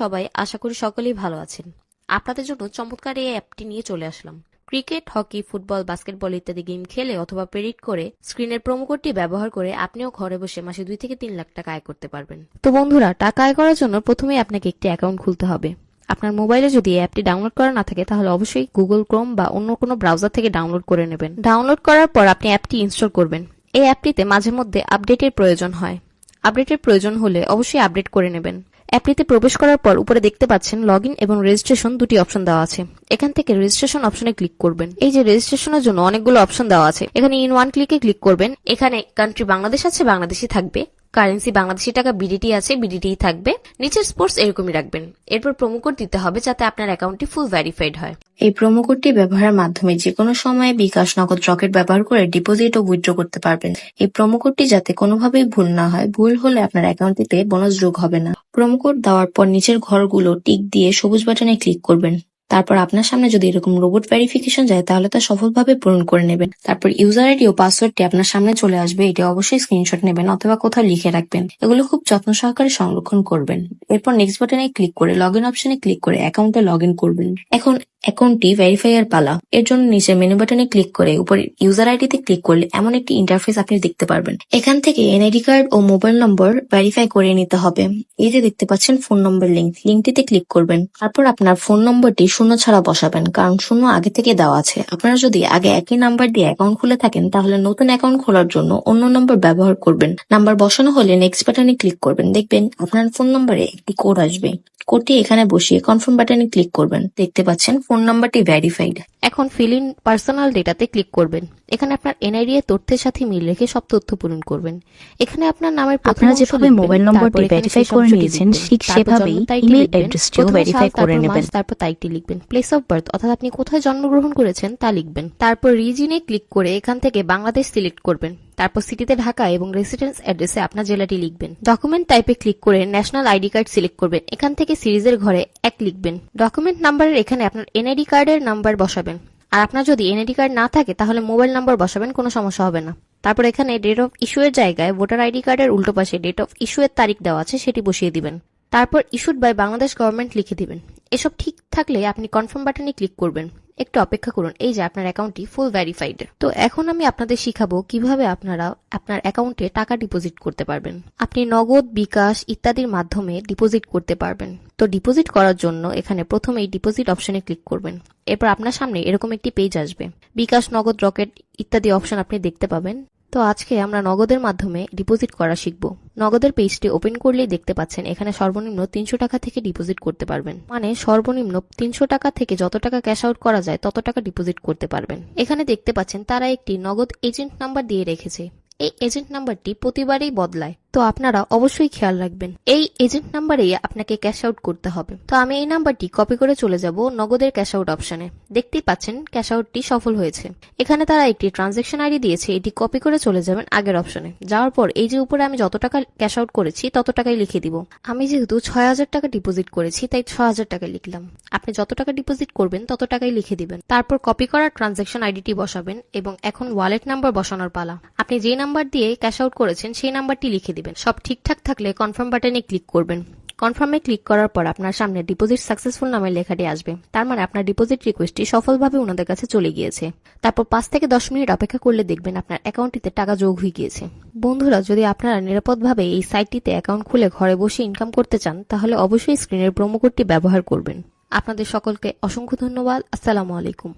সবাই আশা করি সকলেই ভালো আছেন। আপনাদের জন্য চমৎকার এই অ্যাপটি নিয়ে চলে আসলাম। ক্রিকেট, হকি, ফুটবল, বাস্কেটবল ইত্যাদি গেম খেলে অথবা প্রেডিক্ট করে স্ক্রিনের প্রোমো কোডটি ব্যবহার করে আপনিও ঘরে বসে মাসে 2 থেকে 3 লাখ টাকা আয় করতে পারবেন। তো বন্ধুরা, টাকা আয় করার জন্য প্রথমেই আপনাকে একটি অ্যাকাউন্ট খুলতে হবে। আপনার মোবাইলে যদি এই অ্যাপটি ডাউনলোড করা না থাকে তাহলে অবশ্যই গুগল ক্রোম বা অন্য কোনো ব্রাউজার থেকে ডাউনলোড করে নেবেন। ডাউনলোড করার পর আপনি অ্যাপটি ইনস্টল করবেন। এই অ্যাপটিতে মাঝে মধ্যে আপডেটের প্রয়োজন হয়। আপডেটের প্রয়োজন হলে অবশ্যই আপডেট করে নেবেন। অ্যাপটিতে প্রবেশ করার পর উপরে দেখতে পাচ্ছেন লগইন এবং রেজিস্ট্রেশন দুটি অপশন দেওয়া আছে। এখান থেকে রেজিস্ট্রেশন অপশনে ক্লিক করবেন। এই যে রেজিস্ট্রেশনের জন্য অনেকগুলো অপশন দেওয়া আছে, এখানে ইন ওয়ান ক্লিকে ক্লিক করবেন। এখানে কান্ট্রি বাংলাদেশ আছে, বাংলাদেশি থাকবে। কারেন্সি বাংলাদেশি টাকা, বিডিটি আছে, বিডিটি থাকবে। নিচের স্পোর্টস এরকমই রাখবেন। এরপর প্রোমো কোড দিতে হবে যাতে আপনার অ্যাকাউন্টটি ফুল ভেরিফাইড হয়। এই প্রোমো কোডটি ব্যবহারের মাধ্যমে যে কোনো সময়ে বিকাশ, নগদ, রকেট ব্যবহার করে ডিপোজিট ও উইথড্র করতে পারবেন। এই প্রোমো কোডটি যাতে কোনোভাবেই ভুল না হয়, ভুল হলে আপনার অ্যাকাউন্টটিতে বোনাস যোগ হবে না। প্রোমো কোড দেওয়ার পর নিচের ঘরগুলো টিক দিয়ে সবুজ বাটনে ক্লিক করবেন। তারপর আপনার সামনে যদি এরকম রোবট ভেরিফিকেশন যায় তাহলে তা সফলভাবে পূরণ করে নেবেন। তারপর ইউজার আইডি ও পাসওয়ার্ডটি আপনার সামনে চলে আসবে। এটি অবশ্যই স্ক্রিনশট নেবেন অথবা কোথাও লিখে রাখবেন। এগুলো খুব যত্ন সহকারে সংরক্ষণ করবেন। এরপর নেক্সট বাটনে ক্লিক করে লগইন অপশনে ক্লিক করে অ্যাকাউন্টে লগইন করবেন। এখন অ্যাকাউন্টটি ভেরিফাই এর পালা। এর জন্য নিচে মেনু বাটনে ক্লিক করে উপরে ইউজার আইডিতে ক্লিক করলে এমন একটি ইন্টারফেস আপনি দেখতে পারবেন। এখান থেকে এনআইডি কার্ড ও মোবাইল নম্বর ভেরিফাই করে নিতে হবে। এই যে দেখতে পাচ্ছেন ফোন নম্বর লিঙ্কটিতে ক্লিক করবেন। তারপর আপনার ফোন নম্বরটি 0 ছাড়া বসাবেন, কারণ 0 আগে থেকে দেওয়া আছে। আপনারা যদি আগে একই নাম্বার দিয়ে অ্যাকাউন্ট খুলে থাকেন তাহলে নতুন অ্যাকাউন্ট খোলার জন্য অন্য নম্বর ব্যবহার করবেন। নাম্বার বসানো হলে নেক্সট বাটনে ক্লিক করবেন। দেখবেন আপনার ফোন নম্বরে একটি কোড আসবে। কোডটি এখানে বসিয়ে কনফার্ম বাটনে ক্লিক করবেন। দেখতে পাচ্ছেন ফোন নাম্বারটি ভেরিফাইড। এখন ফিল ইন পার্সোনাল ডেটাতে ক্লিক করবেন। এখানে আপনার এনআইডি এর তথ্যের সাথে মিল রেখে সব তথ্য পূরণ করবেন। এখানে আপনার নামের আপনারা যেভাবে মোবাইল নম্বরটি ভেরিফাই করে নিয়েছেন ঠিক সেভাবেই ইমেল অ্যাড্রেসটিও ভেরিফাই করে নেবেন। তারপর তারিখটি লিখবেন। প্লেস অফ বার্থ অর্থাৎ আপনি কোথায় জন্মগ্রহণ করেছেন তা লিখবেন। তারপর রিজিয়নে ক্লিক করে এখান থেকে বাংলাদেশ সিলেক্ট করবেন। তারপর সিটিতে ঢাকা এবং রেসিডেন্স অ্যাড্রেসে আপনার জেলাটি লিখবেন। ডকুমেন্ট টাইপে ক্লিক করে ন্যাশনাল আইডি কার্ড সিলেক্ট করবেন। এখান থেকে সিরিজের ঘরে 1 লিখবেন। ডকুমেন্ট নাম্বারের এখানে আপনার এনআইডি কার্ডের নাম্বার বসাবেন। আর আপনার যদি এনআইডি কার্ড না থাকে তাহলে মোবাইল নাম্বার বসাবেন, কোনো সমস্যা হবে না। তারপর এখানে ডেট অফ ইস্যু এর জায়গায় ভোটার আইডি কার্ডের উল্টো পাশে ডেট অফ ইস্যু এর তারিখ দেওয়া আছে সেটি বসিয়ে দিবেন। তারপর ইস্যুড বাই বাংলাদেশ গভর্নমেন্ট লিখে দিবেন। এসব ঠিক থাকলে আপনি কনফার্ম বাটনে ক্লিক করবেন। একটু অপেক্ষা করুন। এই যে আপনার অ্যাকাউন্টটি ফুল ভেরিফাইড। তো এখন আমি আপনাদের শিখাবো কিভাবে আপনারা আপনার অ্যাকাউন্টে টাকা ডিপোজিট করতে পারবেন। আপনি নগদ, বিকাশ ইত্যাদির মাধ্যমে ডিপোজিট করতে পারবেন। তো ডিপোজিট করার জন্য এখানে প্রথমেই ডিপোজিট অপশনে ক্লিক করবেন। এরপর আপনার সামনে এরকম একটি পেজ আসবে। বিকাশ, নগদ, রকেট ইত্যাদি অপশন আপনি দেখতে পাবেন। তো আজকে আমরা নগদের মাধ্যমে ডিপোজিট করা শিখব। নগদের পেজটি ওপেন করলেই দেখতে পাচ্ছেন এখানে সর্বনিম্ন 300 টাকা থেকে ডিপোজিট করতে পারবেন। মানে সর্বনিম্ন 300 টাকা থেকে যত টাকা ক্যাশ আউট করা যায় তত টাকা ডিপোজিট করতে পারবেন। এখানে দেখতে পাচ্ছেন তারা একটি নগদ এজেন্ট নাম্বার দিয়ে রেখেছে। এই এজেন্ট নাম্বারটি প্রতিবারই বদলায়, তো আপনারা অবশ্যই খেয়াল রাখবেন। এই এজেন্ট নাম্বারেই আপনাকে ক্যাশ আউট করতে হবে। তো আমি এই নাম্বারটি কপি করে চলে যাব নগদের ক্যাশ আউট অপশনে। দেখতেই পাচ্ছেন ক্যাশ আউটটি সফল হয়েছে। এখানে তারা একটি ট্রানজ্যাকশন আইডি দিয়েছে, এটি কপি করে চলে যাবেন আগের অপশনে। যাওয়ার পর এই যে উপরে আমি যত টাকা ক্যাশ আউট করেছি তত টাকাই লিখে দিব। আমি যেহেতু 6000 টাকা ডিপোজিট করেছি তাই 6000 টাকা লিখলাম। আপনি যত টাকা ডিপোজিট করবেন তত টাকাই লিখে দিবেন। তারপর কপি করা ট্রানজ্যাকশন আইডিটি বসাবেন এবং এখন ওয়ালেট নাম্বার বসানোর পালা। আপনি যে নাম্বার দিয়ে ক্যাশ আউট করেছেন সেই নাম্বারটি লিখে দিবেন। সব ঠিকঠাক থাকলে কনফার্ম বাটনে ক্লিক করবেন। কনফার্মে ক্লিক করার পর আপনার সামনে ডিপোজিট সাকসেসফুল নামের লেখাটি আসবে। তার মানে আপনার ডিপোজিট রিকোয়েস্টটি সফলভাবে ওনাদের কাছে চলে গিয়েছে। তারপর 5 থেকে 10 মিনিট অপেক্ষা করলে দেখবেন আপনার অ্যাকাউন্টটিতে টাকা যোগ হয়ে গিয়েছে। বন্ধুরা, যদি আপনারা নিরাপদভাবে এই সাইটটিতে অ্যাকাউন্ট খুলে ঘরে বসে ইনকাম করতে চান তাহলে অবশ্যই স্ক্রিনের প্রোমো কোডটি ব্যবহার করবেন। আপনাদের সকলকে অসংখ্য ধন্যবাদ। আসসালামু আলাইকুম।